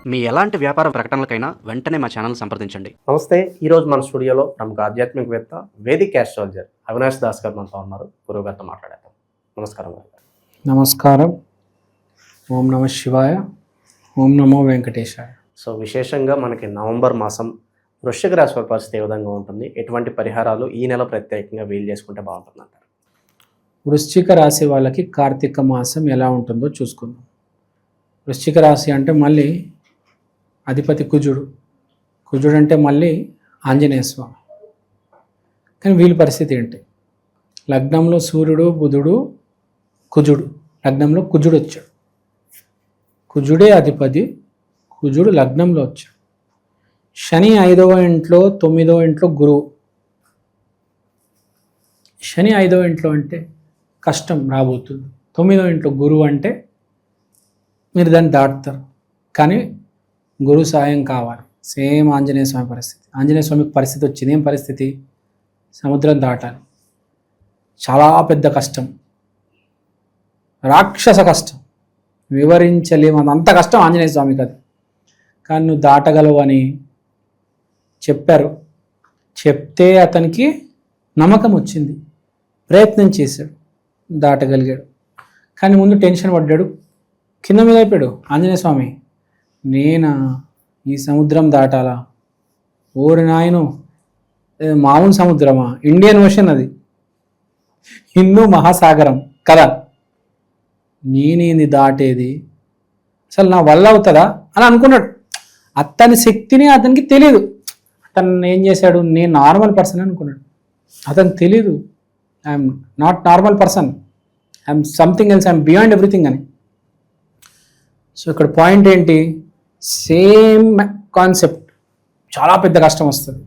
మీ ఎలాంటి వ్యాపార ప్రకటనలకైనా వెంటనే మా ఛానల్ సంప్రదించండి. నమస్తే. ఈరోజు మన స్టూడియోలో ప్రముఖ ఆధ్యాత్మికవేత్త వేదిక్ ఆస్ట్రాలజర్ అవినాష్ దాస్ గారు మనతో ఉన్నారు. గురువు గారితో మాట్లాడేద్దాం. నమస్కారం గారు. నమస్కారం. ఓం నమ శివాయ. ఓం నమో వెంకటేశాయ. సో విశేషంగా మనకి నవంబర్ మాసం వృశ్చిక రాశి వారి పరిస్థితి ఏ విధంగా ఉంటుంది, ఎటువంటి పరిహారాలు ఈ నెల ప్రత్యేకంగా వీలు చేసుకుంటే బాగుంటుంది అంటారు? వృశ్చిక రాశి వాళ్ళకి కార్తీక మాసం ఎలా ఉంటుందో చూసుకుందాం. వృశ్చిక రాశి అంటే మళ్ళీ అధిపతి కుజుడు. కుజుడు అంటే మళ్ళీ ఆంజనేయ స్వామి. కానీ వీళ్ళ పరిస్థితి ఏంటి? లగ్నంలో సూర్యుడు, బుధుడు, కుజుడు. లగ్నంలో కుజుడు వచ్చాడు. కుజుడే అధిపతి. కుజుడు లగ్నంలో వచ్చాడు. శని 5వ ఇంట్లో, 9వ ఇంట్లో గురువు. శని 5వ ఇంట్లో అంటే కష్టం రాబోతుంది. 9వ ఇంట్లో గురువు అంటే మీరు దాన్ని దాటుతారు. కానీ గురువు సాయం కావాలి. సేమ్ ఆంజనేయ స్వామి పరిస్థితి. ఆంజనేయ స్వామికి పరిస్థితి వచ్చింది. ఏం పరిస్థితి? సముద్రం దాటాలి. చాలా పెద్ద కష్టం, రాక్షస కష్టం, వివరించలేము. అంత కష్టం ఆంజనేయ స్వామికి అది. కానీ నువ్వు దాటగలవు అని చెప్పారు. చెప్తే అతనికి నమ్మకం వచ్చింది, ప్రయత్నం చేశాడు, దాటగలిగాడు. కానీ ముందు టెన్షన్ పడ్డాడు, కింద మీద అయిపోయాడు. ఆంజనేయ స్వామి, నేనా ఈ సముద్రం దాటాలా? ఓరి నాయను, మామూలు సముద్రమా? ఇండియన్ ఓషన్ అది, హిందూ మహాసాగరం కదా. నేనేంది దాటేది? అసలు నా వల్ల అవుతుందా అని అనుకున్నాడు. అతని శక్తిని అతనికి తెలియదు. అతను ఏం చేశాడు? నేను నార్మల్ పర్సన్ అనుకున్నాడు. అతనికి తెలీదు, I'm not normal person, I'm something else, I'm beyond everything అని. సో ఇక్కడ పాయింట్ ఏంటి? సేమ్ కాన్సెప్ట్, చాలా పెద్ద కష్టం వస్తుంది.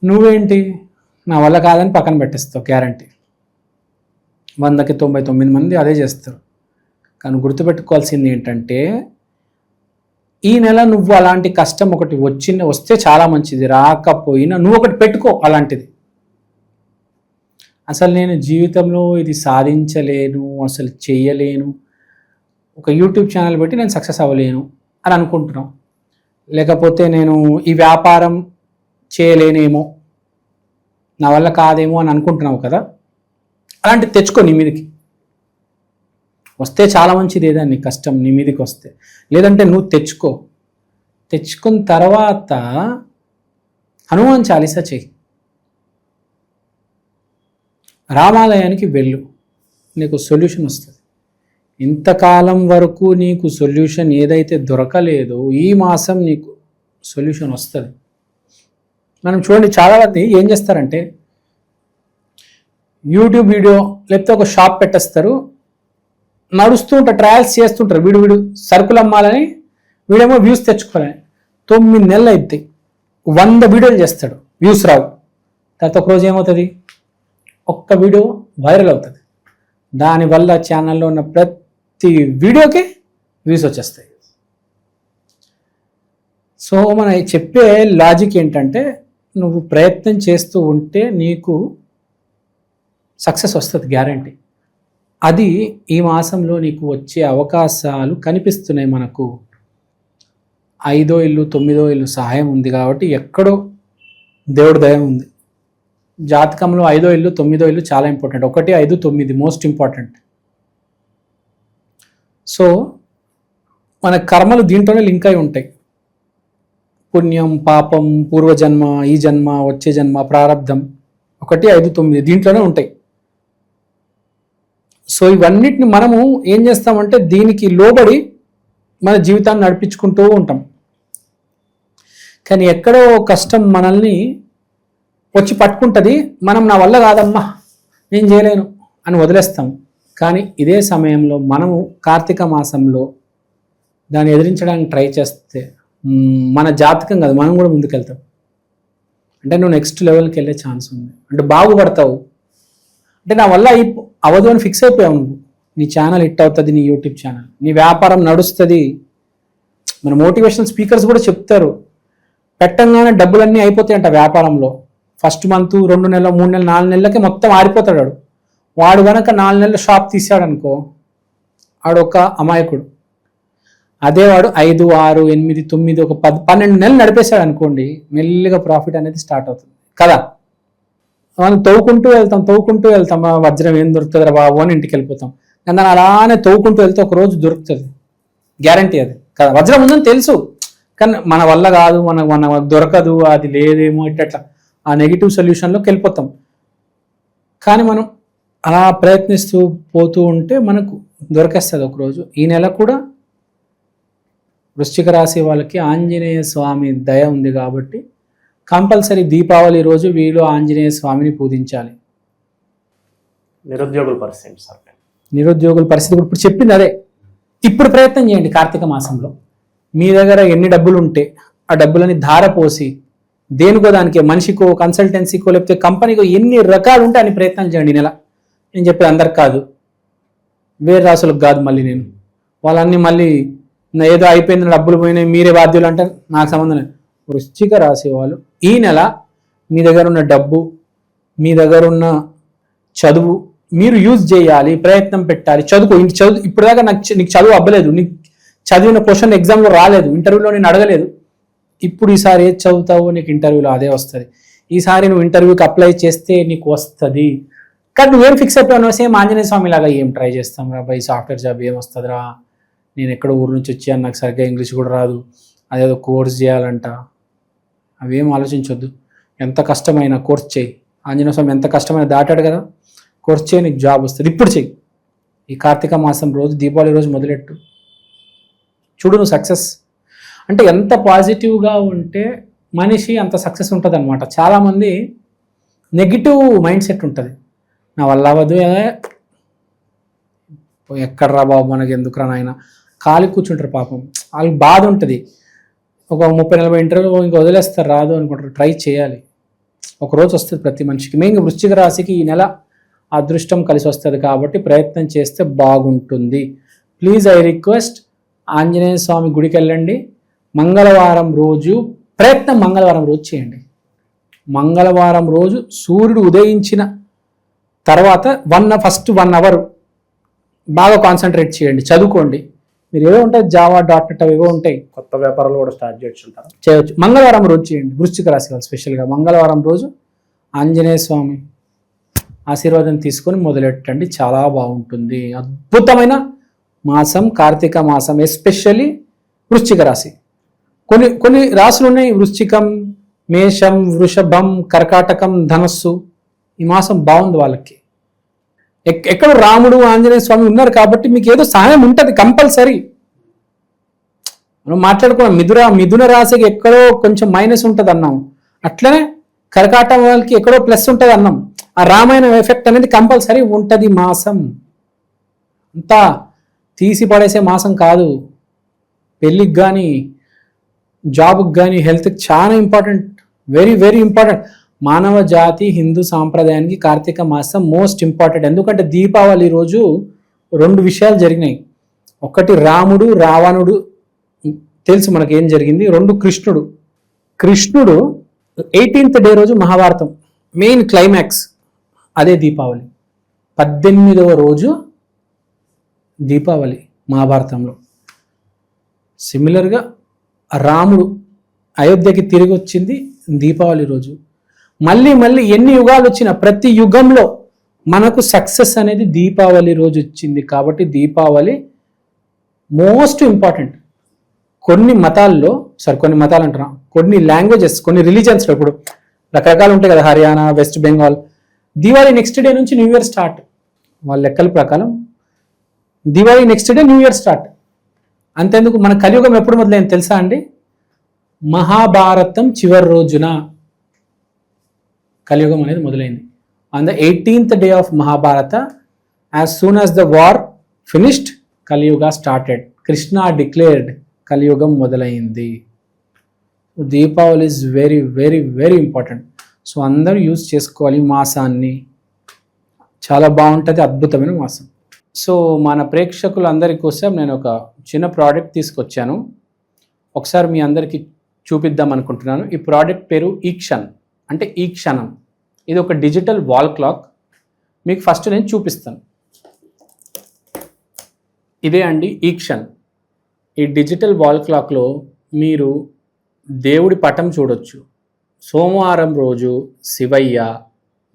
నువ్వేంటి నా వల్ల కాదని పక్కన పెట్టేస్తావు. గ్యారంటీ 100కి 99 మంది అదే చేస్తారు. కానీ గుర్తుపెట్టుకోవాల్సింది ఏంటంటే, ఈ నెల నువ్వు అలాంటి కష్టం ఒకటి వస్తే చాలా మంచిది, రాకపోయినా నువ్వు ఒకటి పెట్టుకో అలాంటిది. అసలు నేను జీవితంలో ఇది సాధించలేను, అసలు చేయలేను, ఒక యూట్యూబ్ ఛానల్ పెట్టి నేను సక్సెస్ అవ్వలేను అని అనుకుంటున్నావు. లేకపోతే నేను ఈ వ్యాపారం చేయలేనేమో, నా వల్ల కాదేమో అని అనుకుంటున్నావు కదా. అలాంటివి తెచ్చుకో నీ మీదకి. వస్తే చాలా మంచిది ఏదైనా నీ కష్టం నీ మీదకి వస్తే. లేదంటే నువ్వు తెచ్చుకో. తెచ్చుకున్న తర్వాత హనుమాన్ చాలీసా చెయ్యి, రామాలయానికి వెళ్ళు, నీకు సొల్యూషన్ వస్తుంది. ఇంతకాలం వరకు నీకు సొల్యూషన్ ఏదైతే దొరకలేదో ఈ మాసం నీకు సొల్యూషన్ వస్తుంది. మనం చూడండి, చాలామంది ఏం చేస్తారంటే యూట్యూబ్ వీడియో లేకపోతే ఒక షాప్ పెట్టేస్తారు, నడుస్తూ ఉంటారు, ట్రయల్స్ చేస్తుంటారు. వీడు సరుకులు అమ్మాలని, వీడేమో వ్యూస్ తెచ్చుకోవాలని. 9 నెలలు అవుతాయి, 100 వీడియోలు చేస్తాడు, వ్యూస్ రావు. తర్వాత ఒకరోజు ఏమవుతుంది? ఒక్క వీడియో వైరల్ అవుతుంది. దానివల్ల ఛానల్లో ఉన్న ప్రతి వీడియోకి వ్యూస్ వచ్చేస్తాయి. సో మన చెప్పే లాజిక్ ఏంటంటే, నువ్వు ప్రయత్నం చేస్తూ ఉంటే నీకు సక్సెస్ వస్తుంది, గ్యారంటీ. అది ఈ మాసంలో నీకు వచ్చే అవకాశాలు కనిపిస్తున్నాయి. మనకు 5వ ఇల్లు 9వ ఇల్లు సహాయం ఉంది కాబట్టి ఎక్కడో దేవుడి దయ ఉంది. జాతకంలో 5వ ఇల్లు 9వ ఇల్లు చాలా ఇంపార్టెంట్. 1, 5, 9 most important. సో మన కర్మలు దీంట్లోనే లింక్ అయి ఉంటాయి. పుణ్యం, పాపం, పూర్వజన్మ, ఈ జన్మ, వచ్చే జన్మ, ప్రారంధం 1, 5, 9 దీంట్లోనే ఉంటాయి. సో ఇవన్నిటిని మనము ఏం చేస్తామంటే దీనికి లోబడి మన జీవితాన్ని నడిపించుకుంటూ ఉంటాం. కానీ ఎక్కడో కష్టం మనల్ని వచ్చి పట్టుకుంటుంది. మనం నా వల్ల కాదమ్మా, నేను చేయలేను అని వదిలేస్తాం. కానీ ఇదే సమయంలో మనము కార్తీక మాసంలో దాన్ని ఎదిరించడానికి ట్రై చేస్తే మన జాతకం కాదు, మనం కూడా ముందుకెళ్తాం. అంటే నువ్వు నెక్స్ట్ లెవెల్కి వెళ్ళే ఛాన్స్ ఉంది. అంటే బాగుపడతావు. అంటే నా వల్ల అవ్వదు అని ఫిక్స్ అయిపోయావు నువ్వు. నీ ఛానల్ హిట్ అవుతుంది, నీ యూట్యూబ్ ఛానల్, నీ వ్యాపారం నడుస్తుంది. మన మోటివేషనల్ స్పీకర్స్ కూడా చెప్తారు, పెట్టంగానే డబ్బులన్నీ అయిపోతాయంట వ్యాపారంలో. ఫస్ట్ మంత్ 2 నెలలు 3 నెలలు 4 నెలలకి మొత్తం ఆరిపోతాడు వాడు కనుక 4 నెలలు షాప్ తీసాడు అనుకో, ఆడొక అమాయకుడు. అదే వాడు 5, 6, 8, 9, ఒక 10, 12 నెలలు నడిపేశాడు అనుకోండి, మెల్లిగా ప్రాఫిట్ అనేది స్టార్ట్ అవుతుంది కదా. మనం తవ్వుకుంటూ వెళ్తాం వజ్రం ఏం దొరుకుతుందిరా బాబు అని ఇంటికి వెళ్ళిపోతాం. కానీ దాన్ని అలానే తవ్వుకుంటూ వెళ్తే ఒక రోజు దొరుకుతుంది, గ్యారంటీ అది కదా. వజ్రం ఉందని తెలుసు కానీ మన వల్ల కాదు, మన దొరకదు, అది లేదేమో ఇట్లా ఆ నెగిటివ్ సొల్యూషన్లోకి వెళ్ళిపోతాం. కానీ మనం అలా ప్రయత్నిస్తూ పోతూ ఉంటే మనకు దొరికేస్తుంది ఒకరోజు. ఈ నెల కూడా వృశ్చిక రాశి వాళ్ళకి ఆంజనేయ స్వామి దయ ఉంది కాబట్టి కంపల్సరీ దీపావళి రోజు వీళ్ళు ఆంజనేయ స్వామిని పూజించాలి. నిరుద్యోగుల పరిస్థితి సార్. నిరుద్యోగుల పరిస్థితి ఇప్పుడు చెప్పింది అదే. ఇప్పుడు ప్రయత్నం చేయండి కార్తీక మాసంలో. మీ దగ్గర ఎన్ని డబ్బులు ఉంటే ఆ డబ్బులని ధారపోసి దేనికో దానికి, మనిషికో, కన్సల్టెన్సీకో, లేకపోతే కంపెనీకో ఎన్ని రకాలు ఉంటే అన్ని ప్రయత్నాలు చేయండి నెల. నేను చెప్పేది అందరికి కాదు, వేరే రాసులకు కాదు. మళ్ళీ నేను వాళ్ళన్నీ మళ్ళీ ఏదో అయిపోయింది డబ్బులు పోయినాయి మీరే బాధ్యులు అంటే నాకు సంబంధం లేదు. వృశ్చిక రాశి వాళ్ళు ఈ నెల మీ దగ్గర ఉన్న డబ్బు, మీ దగ్గర ఉన్న చదువు మీరు యూజ్ చేయాలి, ప్రయత్నం పెట్టాలి. చదువు ఇప్పుడు దాకా నీకు చదువు అవ్వలేదు, నీకు చదివిన క్వశ్చన్ ఎగ్జామ్లో రాలేదు, ఇంటర్వ్యూలో నేను అడగలేదు. ఇప్పుడు ఈసారి ఏది చదువుతావో నీకు ఇంటర్వ్యూలో అదే వస్తుంది. ఈసారి నువ్వు ఇంటర్వ్యూకి అప్లై చేస్తే నీకు వస్తుంది. కానీ నువ్వేం ఫిక్స్ అయిపోయావు, సేమ్ ఆంజనేయ స్వామి లాగా ఏం ట్రై చేస్తాం రా బై, సాఫ్ట్వేర్ జాబ్ ఏం వస్తుందిరా, నేను ఎక్కడో ఊరు నుంచి వచ్చాను, నాకు సరిగ్గా ఇంగ్లీష్ కూడా రాదు, అదేదో కోర్స్ చేయాలంట, అవేం ఆలోచించొద్దు. ఎంత కష్టమైన కోర్స్ చేయి, ఆంజనేయ స్వామి ఎంత కష్టమైన దాటాడు కదా, కోర్స్ చేయి, నీకు జాబ్ వస్తుంది. ఇప్పుడు చెయ్యి. ఈ కార్తీక మాసం రోజు, దీపావళి రోజు మొదలెట్టు, చూడు నువ్వు సక్సెస్. అంటే ఎంత పాజిటివ్గా ఉంటే మనిషి అంత సక్సెస్ ఉంటుంది అనమాట. చాలామంది నెగిటివ్ మైండ్ సెట్ ఉంటుంది, నా వల్ల అవ్వదు, ఎక్కడరా బాబు మనకి ఎందుకురా నాయన, ఖాళీ కూర్చుంటారు పాపం. వాళ్ళకి బాధ ఉంటుంది. ఒక 30-40 ఇంటర్వ్యూ ఇంకా వదిలేస్తారు, రాదు అనుకుంటారు. ట్రై చేయాలి, ఒకరోజు వస్తుంది ప్రతి మనిషికి. మెయిన్గా వృశ్చిక రాశికి ఈ నెల అదృష్టం కలిసి వస్తుంది కాబట్టి ప్రయత్నం చేస్తే బాగుంటుంది. ప్లీజ్ ఐ రిక్వెస్ట్, ఆంజనేయ స్వామి గుడికి వెళ్ళండి. మంగళవారం రోజు ప్రయత్నం మంగళవారం రోజు చేయండి. మంగళవారం రోజు సూర్యుడు ఉదయించిన తర్వాత ఫస్ట్ 1 అవర్ బాగా కాన్సన్ట్రేట్ చేయండి, చదువుకోండి. మీరు ఏవో ఉంటాయి జావా, .NET అవి ఏవో ఉంటాయి, కొత్త వ్యాపారాలు కూడా స్టార్ట్ చేయొచ్చు. మంగళవారం రోజు చేయండి. వృశ్చిక రాశి వాళ్ళు స్పెషల్గా మంగళవారం రోజు ఆంజనేయ స్వామి ఆశీర్వాదం తీసుకొని మొదలెట్టండి, చాలా బాగుంటుంది. అద్భుతమైన మాసం కార్తీక మాసం, ఎస్పెషల్లీ వృశ్చిక రాశి. కొన్ని రాశులు ఉన్నాయి, వృశ్చికం, మేషం, వృషభం, కర్కాటకం, ధనస్సు. ఈ మాసం బాగుంది వాళ్ళకి. ఎక్కడ రాముడు ఆంజనేయ స్వామి ఉన్నారు కాబట్టి మీకు ఏదో సహాయం ఉంటుంది కంపల్సరీ. మనం మాట్లాడుకున్నాం, మిథున రాశికి ఎక్కడో కొంచెం మైనస్ ఉంటుంది అన్నాం, అట్లనే కర్కాటక వాళ్ళకి ఎక్కడో ప్లస్ ఉంటుంది అన్నాం. ఆ రామాయణ ఎఫెక్ట్ అనేది కంపల్సరీ ఉంటుంది. మాసం అంతా తీసి పడేసే మాసం కాదు. పెళ్ళికి కానీ, జాబ్కి కానీ, హెల్త్కి చాలా ఇంపార్టెంట్, వెరీ వెరీ ఇంపార్టెంట్. మానవ జాతి హిందూ సాంప్రదాయానికి కార్తీక మాసం మోస్ట్ ఇంపార్టెంట్. ఎందుకంటే దీపావళి రోజు 2 విషయాలు జరిగినాయి. ఒకటి రాముడు, రావణుడు, తెలుసు మనకి ఏం జరిగింది. 2 కృష్ణుడు 18th డే రోజు మహాభారతం మెయిన్ క్లైమాక్స్, అదే దీపావళి. 18వ రోజు దీపావళి మహాభారతంలో. సిమిలర్గా రాముడు అయోధ్యకి తిరిగి వచ్చింది దీపావళి రోజు. మళ్ళీ ఎన్ని యుగాలు వచ్చినా ప్రతి యుగంలో మనకు సక్సెస్ అనేది దీపావళి రోజు వచ్చింది. కాబట్టి దీపావళి మోస్ట్ ఇంపార్టెంట్. కొన్ని మతాలు అంటున్నా, కొన్ని లాంగ్వేజెస్, కొన్ని రిలీజన్స్లో ఇప్పుడు రకరకాలు ఉంటాయి కదా, హర్యానా, వెస్ట్ బెంగాల్, దీపావళి నెక్స్ట్ డే నుంచి న్యూ ఇయర్ స్టార్ట్. వాళ్ళ లెక్కల ప్రకారం Deepavali next day new year start. అంతేందుకు మన కలియుగం ఎప్పుడు మొదలైంది తెలుసా అండి? మహాభారతం చివరి రోజున కలియుగం అనేది మొదలైంది. On the 18th day of Mahabharata, as soon as the war finished, కలియుగ స్టార్టెడ్. కృష్ణ డిక్లేర్డ్, కలియుగం మొదలైంది. Deepavali is very very very important. So అందరూ యూజ్ చేసుకోవాలి మాసాన్ని, చాలా బాగుంటుంది, అద్భుతమైన మాసం. సో మన ప్రేక్షకులందరి కోసం నేను ఒక చిన్న ప్రోడక్ట్ తీసుకొచ్చాను, ఒకసారి మీ అందరికీ చూపిద్దాం అనుకుంటున్నాను. ఈ ప్రోడక్ట్ పేరు ఈక్షన్, అంటే ఈ క్షణం. ఇది ఒక డిజిటల్ వాల్ క్లాక్. మీకు ఫస్ట్ నేను చూపిస్తాను. ఇదే అండి ఈక్షన్. ఈ డిజిటల్ వాల్ క్లాక్లో మీరు దేవుడి పటం చూడొచ్చు. సోమవారం రోజు శివయ్య,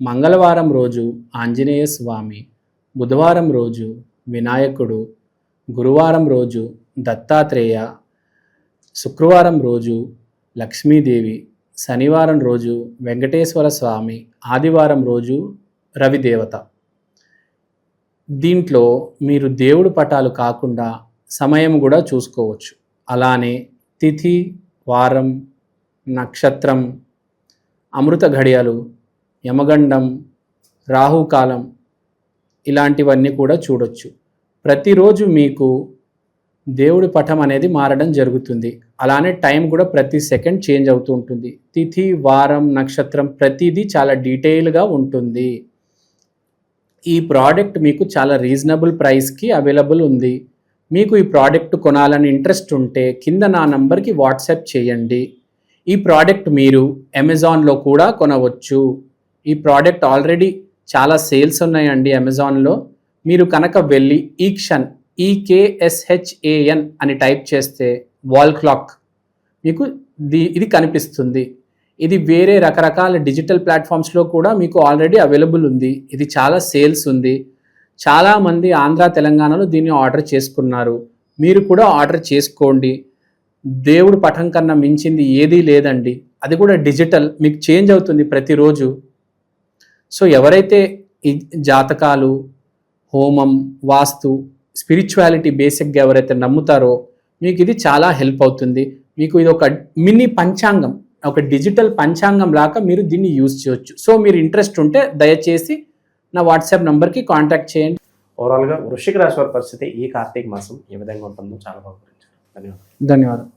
మంగళవారం రోజు ఆంజనేయ స్వామి, బుధవారం రోజు వినాయకుడు, గురువారం రోజు దత్తాత్రేయ, శుక్రవారం రోజు లక్ష్మీదేవి, శనివారం రోజు వెంకటేశ్వర స్వామి, ఆదివారం రోజు రవిదేవత. దీంట్లో మీరు దేవుడి పటాలు కాకుండా సమయం కూడా చూసుకోవచ్చు. అలానే తిథి, వారం, నక్షత్రం, అమృత ఘడియలు, యమగండం, రాహుకాలం ఇలాంటివన్నీ కూడా చూడొచ్చు. ప్రతిరోజు మీకు దేవుడి పటం అనేది మారడం జరుగుతుంది. అలానే టైం కూడా ప్రతి సెకండ్ చేంజ్ అవుతూ ఉంటుంది. తిథి, వారం, నక్షత్రం ప్రతిదీ చాలా డీటెయిల్గా ఉంటుంది. ఈ ప్రోడక్ట్ మీకు చాలా రీజనబుల్ ప్రైస్కి అవైలబుల్ ఉంది. మీకు ఈ ప్రోడక్ట్ కొనాలని ఇంట్రెస్ట్ ఉంటే కింద నా నంబర్కి వాట్సాప్ చేయండి. ఈ ప్రోడక్ట్ మీరు అమెజాన్లో కూడా కొనవచ్చు. ఈ ప్రోడక్ట్ ఆల్రెడీ చాలా సేల్స్ ఉన్నాయండి అమెజాన్లో. మీరు కనుక వెళ్ళి ఈక్షన్ EKSHAN అని టైప్ చేస్తే వాల్ క్లాక్ మీకు ఇది కనిపిస్తుంది. ఇది వేరే రకరకాల డిజిటల్ ప్లాట్ఫామ్స్లో కూడా మీకు ఆల్రెడీ అవైలబుల్ ఉంది. ఇది చాలా సేల్స్ ఉంది. చాలామంది ఆంధ్ర, తెలంగాణలో దీన్ని ఆర్డర్ చేసుకున్నారు. మీరు కూడా ఆర్డర్ చేసుకోండి. దేవుడు పటం కన్నా మించింది ఏదీ లేదండి. అది కూడా డిజిటల్, మీకు చేంజ్ అవుతుంది ప్రతిరోజు. సో ఎవరైతే ఈ జాతకాలు, హోమం, వాస్తు, స్పిరిచువాలిటీ బేసిక్గా ఎవరైతే నమ్ముతారో మీకు ఇది చాలా హెల్ప్ అవుతుంది. మీకు ఇది ఒక మినీ పంచాంగం, ఒక డిజిటల్ పంచాంగం లాగా మీరు దీన్ని యూజ్ చేయొచ్చు. సో మీరు ఇంట్రెస్ట్ ఉంటే దయచేసి నా వాట్సాప్ నంబర్కి కాంటాక్ట్ చేయండి. ఓవరాల్గా వృశ్చిక రాశి వారి పరిస్థితి ఈ కార్తీక మాసం ఏ విధంగా ఉంటుందో చాలా బాగా వివరించారు. ధన్యవాదాలు. ధన్యవాదాలు.